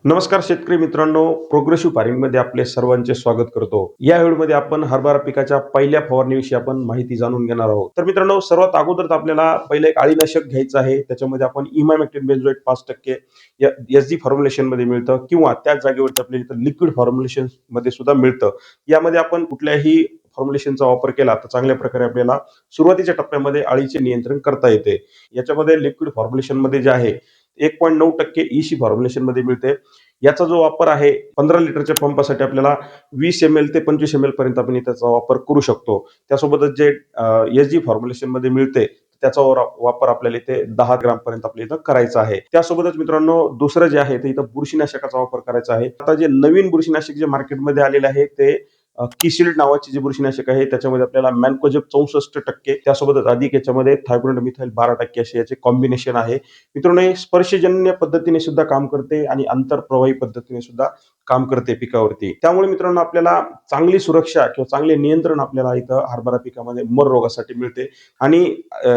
नमस्कार शेतकरी मित्रांनो, प्रोग्रेसिव्ह फार्मिंगमध्ये आपले सर्वांचे स्वागत करतो. या व्हिडिओमध्ये आपण हरभरा पिकाच्या पहिल्या फवारणीविषयी आपण माहिती जाणून घेणार आहोत. तर मित्रांनो, सर्वात अगोदर आपल्याला पहिले एक अळीनाशक घ्यायचं आहे. त्याच्यामध्ये आपण इमामेक्टिन बेंझोएट 5% एसजी फॉर्म्युलेशन मध्ये मिळतं किंवा त्याच जागेवरती आपल्याला इथं लिक्विड फॉर्म्युलेशन मध्ये सुद्धा मिळतं. यामध्ये आपण कुठल्याही फॉर्म्युलेशनचा वापर केला तर चांगल्या प्रकारे आपल्याला सुरुवातीच्या टप्प्यामध्ये अळीचे नियंत्रण करता येते. याच्यामध्ये लिक्विड फॉर्म्युलेशन मध्ये जे आहे 1.9% ईसी फॉर्म्युलेशन मध्ये मिळते. याचा जो वापर आहे 15 लिटरच्या पंपासाठी आपल्याला 20 ml ते 25 ml पर्यंत आपण त्याचा वापर करू शकतो. त्यासोबतच जे एसजी फॉर्म्युलेशन मध्ये मिळते त्याचा वापर आपल्याला इथे 10 ग्राम पर्यंत आपल्या इथं करायचा आहे. त्यासोबतच मित्रांनो दुसरं जे आहे ते इथं बुरशीनाशकाचा वापर करायचा आहे. आता जे नवीन बुरशीनाशक जे मार्केटमध्ये आलेले आहे ते किशिल्ड नावाची जी बुरशीनाशक आहे त्याच्यामध्ये आपल्याला मॅनकोजेब 64%, त्यासोबतच अधिक याच्यामध्ये थायब्रोड मिथाइल 12% असे याचे कॉम्बिनेशन आहे. मित्रांनो हे स्पर्शजन्य पद्धतीने सुद्धा काम करते आणि आंतरप्रवाही पद्धतीने सुद्धा काम करते पिकावरती. त्यामुळे मित्रांनो आपल्याला चांगली सुरक्षा किंवा चांगले नियंत्रण आपल्याला इथं हरभरा पिकामध्ये मर रोगासाठी मिळते. आणि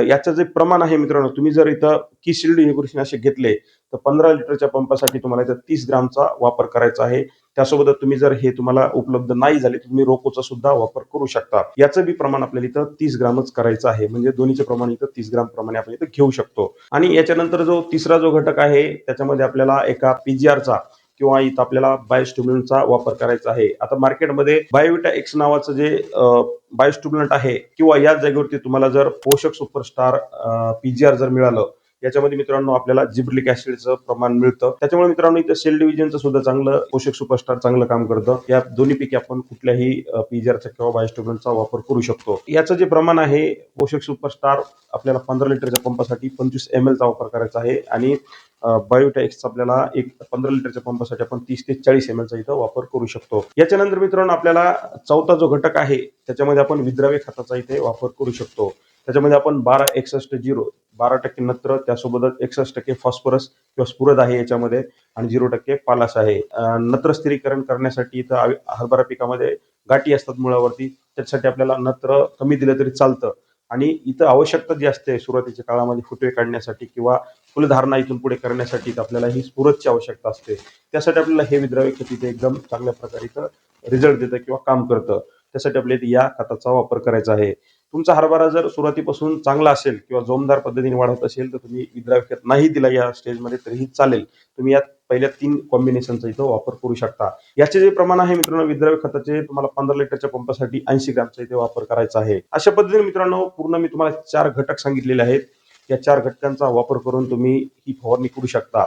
याचं जे प्रमाण आहे मित्रांनो, तुम्ही जर इथं किशिल्ड हे बुरशीनाशक घेतले तर 15 लिटरच्या पंपासाठी तुम्हाला इथं 30 ग्रामचा वापर करायचा आहे. त्यासोबत तुम्ही जर हे तुम्हाला उपलब्ध नाही झाले तुम्ही रोकोचा सुद्धा वापर करू शकता. याचं बी प्रमाण आपल्याला इथं 30 ग्रामच करायचं आहे. म्हणजे दोन्हीचे प्रमाण इथं 30 ग्राम प्रमाणे आपण इथं घेऊ शकतो. आणि याच्यानंतर जो तिसरा जो घटक आहे त्याच्यामध्ये आपल्याला एका पीजीआरचा किंवा इथं आपल्याला बायोस्टिम्युलंटचा वापर करायचा आहे. आता मार्केटमध्ये बायोविटा एक्स नावाचं जे बायोस्टिम्युलंट आहे किंवा याच जागेवरती तुम्हाला जर पोषक सुपरस्टार पीजीआर जर मिळालं, याच्यामध्ये मित्रांनो आपल्याला जिब्रिलिक ऍसिडचं प्रमाण मिळतं. त्याच्यामुळे मित्रांनो इथं सेल डिव्हिजनचं सुद्धा चांगलं पोषक सुपरस्टार चांगलं काम करतं. या दोन्हीपैकी आपण कुठल्याही पीजीआरचा किंवा बायोस्टिम्युलंटचा वापर करू शकतो. याचं जे प्रमाण आहे पोषक सुपरस्टार आपल्याला 15 लिटरच्या पंपासाठी 25 ml चा वापर करायचा आहे आणि बायोविटा एक्सचा आपल्याला 15 लिटरच्या पंपासाठी आपण 30 ते 40 ml चा इथं वापर करू शकतो. याच्यानंतर मित्रांनो आपल्याला चौथा जो घटक आहे त्याच्यामध्ये आपण विद्राव्य खताचा इथे वापर करू शकतो. त्याच्यामध्ये आपण 12-61-0 12% नत्र, त्यासोबतच 61% फॉस्फरस किंवा स्फुरद आहे याच्यामध्ये आणि 0% पालाश आहे. नत्र स्थिरीकरण करण्यासाठी इथं हरभरा पिकामध्ये गाठी असतात मुळावरती, त्याच्यासाठी आपल्याला नत्र कमी दिलं तरी चालतं. आणि इथं आवश्यकता जी असते सुरुवातीच्या काळामध्ये फुटवे काढण्यासाठी किंवा फुलधारणा इथून पुढे करण्यासाठी आपल्याला ही स्फुरदची आवश्यकता असते. त्यासाठी आपल्याला हे विद्राव्य खत इथे एकदम चांगल्या प्रकारे इथं रिझल्ट देतं किंवा काम करतं. त्यासाठी आपल्याला या खताचा वापर करायचा आहे. तुमचा हरभरा जर सुरुवातीपासून चांगला असेल किंवा जोमदार पद्धतीने वाढत असेल तर तुम्ही विद्राव्य खत नाही दिला या स्टेजमध्ये तरीही चालेल. तुम्ही यात पहिल्या 3 कॉम्बिनेशनचा इथं वापर करू शकता. याचे जे प्रमाण आहे मित्रांनो विद्राव्य खताचे तुम्हाला 15 लिटरच्या पंपासाठी 80 ग्रामचा इथे वापर करायचा आहे. अशा पद्धतीने मित्रांनो पूर्ण मी तुम्हाला 4 घटक सांगितलेले आहेत. या 4 घटकांचा वापर करून तुम्ही ही फवारणी करू शकता.